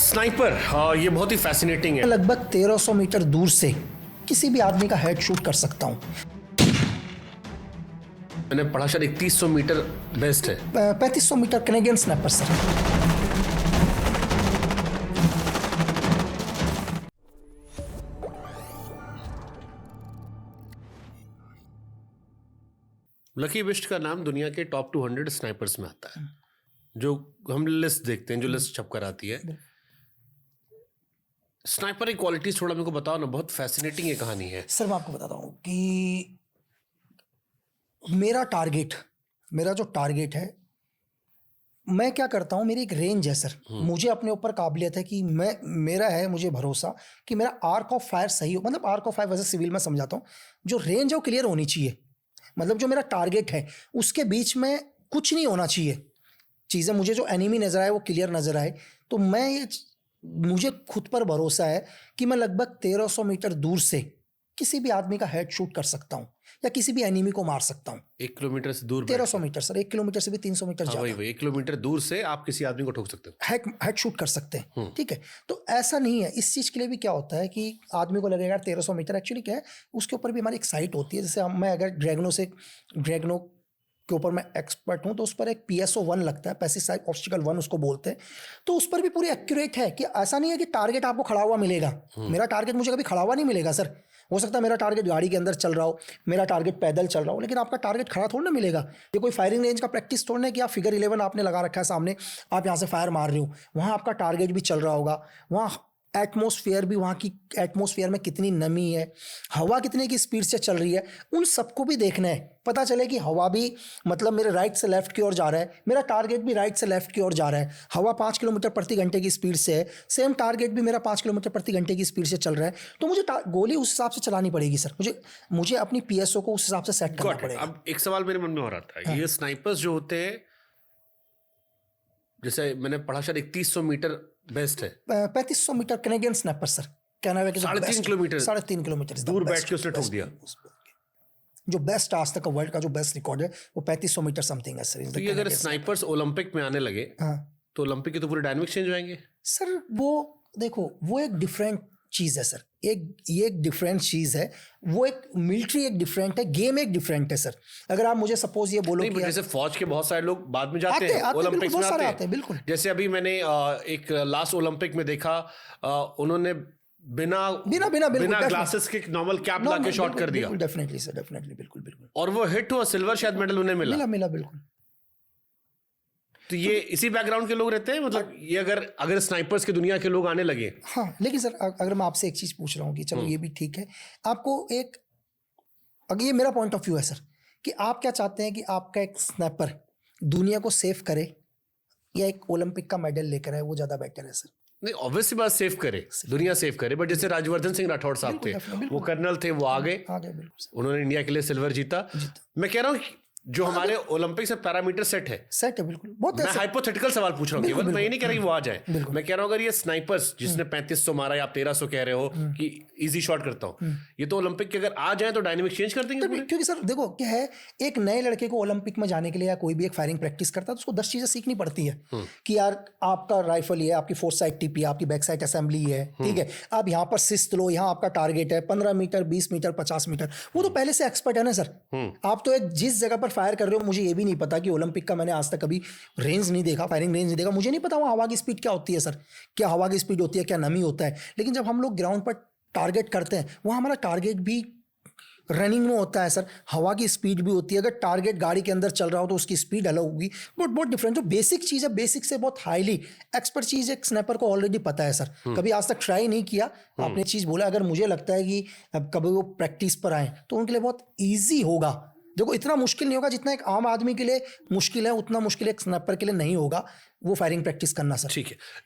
Sniper, हाँ, ये बहुत ही फैसिनेटिंग है। लगभग 1300 मीटर दूर से किसी भी आदमी का हेड शूट कर सकता हूँ। मैंने पढ़ा शायद 3100 मीटर बेस्ट है। 3500 metre Canadian snapper sir. Lucky Bisht का नाम दुनिया के टॉप 200 स्नाइपर्स में आता है। जो हम लिस्ट देखते हैं, जो लिस्ट छप कर आती है, स्नाइपर की क्वालिटीज थोड़ा मेरे को बताओ ना। बहुत फैसिनेटिंग ये कहानी है। सर मैं आपको बताता हूँ कि मेरा जो टारगेट है, मैं क्या करता हूँ, मेरी एक रेंज है सर। मुझे अपने ऊपर काबिलियत है कि मुझे भरोसा कि मेरा आर्क ऑफ फायर सही हो। मतलब आर्क ऑफ फायर वैसे सिविल में समझाता हूँ, जो रेंज है वो क्लियर होनी चाहिए। मतलब जो मेरा टारगेट है उसके बीच में कुछ नहीं होना चाहिए। चीज़ें मुझे जो एनिमी नजर आए वो क्लियर नजर आए। तो मुझे खुद पर भरोसा है कि मैं लगभग 1300 मीटर दूर से किसी भी आदमी का हेड शूट कर सकता हूँ या किसी भी एनिमी को मार सकता हूँ। 1 किलोमीटर से दूर 1300 मीटर सर, 1 किलोमीटर से भी 300 मीटर ज्यादा। वही 1 किलोमीटर दूर से आप किसी आदमी को ठोक सकते हो, हेड शूट कर सकते हैं। ठीक है, तो ऐसा नहीं है। इस चीज के लिए भी क्या होता है कि आदमी को लगेगा 1300 मीटर, एक्चुअली क्या है उसके ऊपर भी हमारी एक साइट होती है। जैसे मैं अगर ड्रैगनो के ऊपर मैं एक्सपर्ट हूं, तो उस पर एक PSO-1 लगता है, पैसिव ऑब्स्टिकल 1 उसको बोलते हैं। तो उस पर भी पूरी एक्यूरेट है कि ऐसा नहीं है कि टारगेट आपको खड़ा हुआ मिलेगा। मेरा टारगेट मुझे कभी खड़ा हुआ नहीं मिलेगा सर। हो सकता है मेरा टारगेट गाड़ी के अंदर चल रहा हो, मेरा टारगेट पैदल चल रहा हो, लेकिन आपका टारगेट खड़ा थोड़ा ना मिलेगा। ये कोई फायरिंग रेंज का प्रैक्टिस थोड़ा है कि आप फिगर 11 आपने लगा रखा है सामने, आप यहाँ से फायर मार रहे हो, वहाँ आपका टारगेट भी चल रहा होगा। वहाँ एटमॉस्फेयर भी, वहाँ की एटमॉस्फेयर में कितनी नमी है, हवा कितने की स्पीड से चल रही है, उन सबको भी देखना है। पता चले कि हवा भी मतलब मेरे राइट से लेफ्ट की ओर जा रहा है, मेरा टारगेट भी राइट से लेफ्ट की ओर जा रहा है। हवा 5 किलोमीटर प्रति घंटे की स्पीड से है, सेम टारगेट भी मेरा 5 किलोमीटर प्रति घंटे की स्पीड से चल रहा है। तो मुझे गोली उस हिसाब से चलानी पड़ेगी सर। मुझे अपनी PSO को उस हिसाब से सेट करना पड़ेगा। अब एक सवाल मेरे मन में हो रहा था, ये स्नाइपर्स जो होते हैं, जैसे मैंने पढ़ा शायद 3100 मीटर बेस्ट है। 3500 metre Canadian snapper sir. Canada के 3.5 किलोमीटर 3.5 किलोमीटर दूर बैठ के उसने ठोक दिया। जो बेस्ट आज तक का वर्ल्ड का जो बेस्ट रिकॉर्ड है वो 3500 मीटर समथिंग है सर। तो ये अगर स्नाइपर्स ओलंपिक में आने लगे, तो ओलंपिक के तो पूरे डायनामिक्स चेंज हो जाएंगे सर। वो देखो, वो एक डिफरेंट चीज है सर। ये एक डिफरेंट चीज है। वो एक मिलिट्री एक डिफरेंट है, गेम एक डिफरेंट है सर। अगर आप मुझे सपोज ये बोलो कि जैसे फौज के बहुत सारे लोग बाद में जाते हैं ओलंपिक्स में आते हैं। बिल्कुल। जैसे अभी मैंने एक लास्ट ओलंपिक में देखा, उन्होंने बिना ग्लासेस के नॉर्मल कैप ला के शॉट कर दिया। डेफिनेटली सर, डेफिनेटली, बिल्कुल। और वो हिट हुआ, सिल्वर शायद मेडल उन्हें मिला। बिल्कुल। तो ये इसी बैकग्राउंड के लोग रहते हैं। मतलब ये अगर स्नाइपर्स की दुनिया के लोग आने लगे। हाँ, लेकिन सर अगर मैं आपसे एक चीज पूछ रहा हूँ कि चलो ये भी ठीक है, आपको अगर ये मेरा पॉइंट ऑफ व्यू है सर, कि आप क्या चाहते हैं कि आपका एक स्नाइपर दुनिया को सेव करे या एक ओलंपिक का मेडल लेकर आए, वो ज्यादा बेटर है सर? नहीं, ऑब्वियसली बात सेव करे, दुनिया सेव करे। बट जैसे राजवर्धन सिंह राठौड़ साहब थे, वो कर्नल थे, वो आगे उन्होंने इंडिया के लिए सिल्वर जीता। मैं कह रहा हूँ जो हमारे ओलंपिक से पैरामीटर सेट है बिल्कुल। बहुत मैं हाइपोथेटिकल सवाल पूछ रहा हूँ केवल, मैं ये नहीं कह रहा कि वो आ जाए। मैं कह रहा हूँ अगर ये स्नाइपर्स जिसने 3500 मारा या आप 1300 कह रहे हो कि इजी शॉट करता हूँ, ये तो ओलंपिक के अगर आ जाए तो डायनामिक चेंज कर देंगे पूरे। क्योंकि सर देखो क्या है, एक नए लड़के को ओलंपिक में जाने के लिए या कोई भी एक फायरिंग प्रैक्टिस करता है तो उसको 10 चीजें सीखनी पड़ती है कि यार आपका राइफल ये है, आपकी फोर्थ साइड टिप है, आपकी बैक साइड असेंबली है, ठीक है, आप यहाँ पर सिस्त लो, यहाँ आपका टारगेट है 15 मीटर, 20 मीटर, 50 मीटर। वो तो पहले से एक्सपर्ट है ना सर। आप तो एक जिस जगह पर फायर कर रहे हो, मुझे भी नहीं पता कि ओलंपिक का मैंने आज तक कभी रेंज नहीं देखा, फायरिंग रेंज नहीं देखा, मुझे नहीं पता वहाँ हवा की स्पीड क्या होती है सर, क्या हवा की स्पीड होती है, क्या नमी होता है। लेकिन जब हम लोग ग्राउंड पर टारगेट करते हैं, वहाँ हमारा टारगेट भी रनिंग में होता है सर, हवा की स्पीड भी होती है। अगर टारगेट गाड़ी के अंदर चल रहा हो तो उसकी स्पीड अलग होगी। बहुत डिफरेंट। जो बेसिक चीज़ है, बेसिक से बहुत हाईली एक्सपर्ट चीज़ एक स्नैपर को ऑलरेडी पता है सर। कभी आज तक ट्राई नहीं किया, आपने चीज़ बोला, अगर मुझे लगता है कि अब कभी वो प्रैक्टिस पर आए तो उनके लिए बहुत ईजी होगा। देखो इतना मुश्किल नहीं होगा जितना एक आम आदमी के लिए मुश्किल है, उतना मुश्किल एक स्नैपर के लिए नहीं होगा वो फायरिंग प्रैक्टिस करना सर। ठीक है।